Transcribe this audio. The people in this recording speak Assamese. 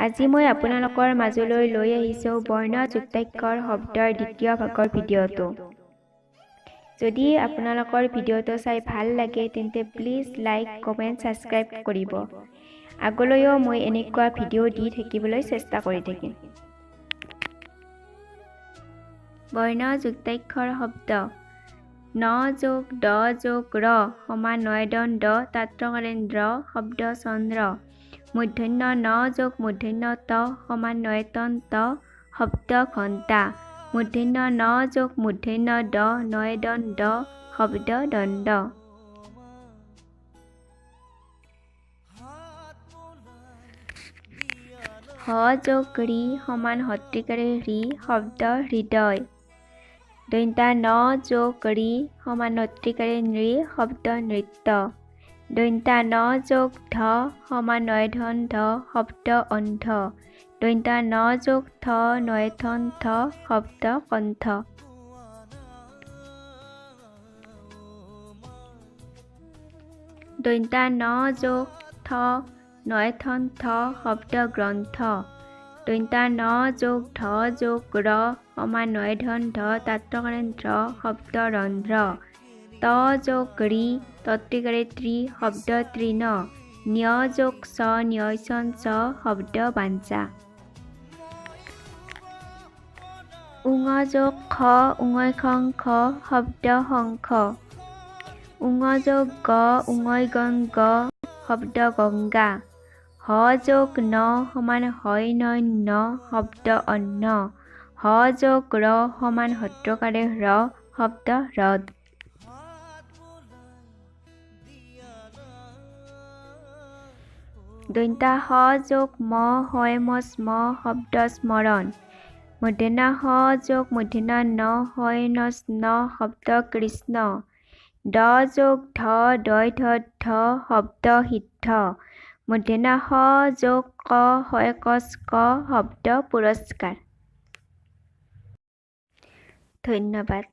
আজি মই আপোনালোকৰ মাজলৈ লৈ আহিছোঁ বৰ্ণ যুক্তাক্ষৰ শব্দৰ দ্বিতীয় ভাগৰ ভিডিঅ'টো। যদি আপোনালোকৰ ভিডিঅ'টো চাই ভাল লাগে তেন্তে প্লিজ লাইক, কমেণ্ট, ছাবস্ক্ৰাইব কৰিব। আগলৈও মই এনেকুৱা ভিডিঅ' দি থাকিবলৈ চেষ্টা কৰি থাকিম। বৰ্ণ যুক্তাক্ষৰ শব্দ ন যোগ দ যোগ ৰ সমান নয়দন দ তাত্ৰকালীন ৰ শব্দ চন্দ্ৰ। মূৰ্ধন্য ন যোগ মূৰ্ধন্য ত সমান নয়তন ত শব্দ ঘণ্টা। মূৰ্ধন্য ন যোগ মূৰ্ধন্য দ নয়দন দ শব্দ দণ্ড। হ যোগ ৰি সমান হত্ৰিকাৰে ৰি শব্দ হৃদয়। দন্ত্যা ন যোগ ৰি সমান নত্ৰিকাৰে নৃ শব্দ নৃত্য। দন্ত্যা ন যোগ ধ সমান নয়ধন ধ শব্দ অন্ধ। দন্ত্যা ন যোগ থ নয়থন থ শব্দ কণ্ঠ। দন্ত্যা ন যোগ থ নয়থন থ শব্দ গ্ৰন্থ। দন্ত্যা ন যোগ ধ যোগ ৰ সমান নয়ধন ধ তাত্ৰকালীন ৰ শব্দ ৰন্ধ্ৰ। ত যোগ ৰি তত্ৰিকাৰে ত্ৰি শব্দ তৃণ। ন্য যোগ ছ ন্যয়চন চ শব্দ বাঞ্ছা। উঙ যোগ খ উঙয়খং খ শব্দ শংখ। উঙ যোগ গ উঙয়গং গ শব্দ গংগা। হ যোগ ন সমান হয় নয় ন শব্দ অন্ন। হ যোগ ৰ সমান হত্ৰকাৰে ৰ শব্দ হ্ৰদ। দন্ত্যা স যোগ ম হয় মচ ম শব্দ স্মৰণ। মূৰ্ধন্য হ যোগ মূৰ্ধন্য ন হয় নচ ন শব্দ কৃষ্ণ। দ যোগ ধ দয় ধ ধ শব্দ সিদ্ধ। মূৰ্ধন্য স যোগ ক হয় কচ ক শব্দ পুৰস্কাৰ। ধন্যবাদ।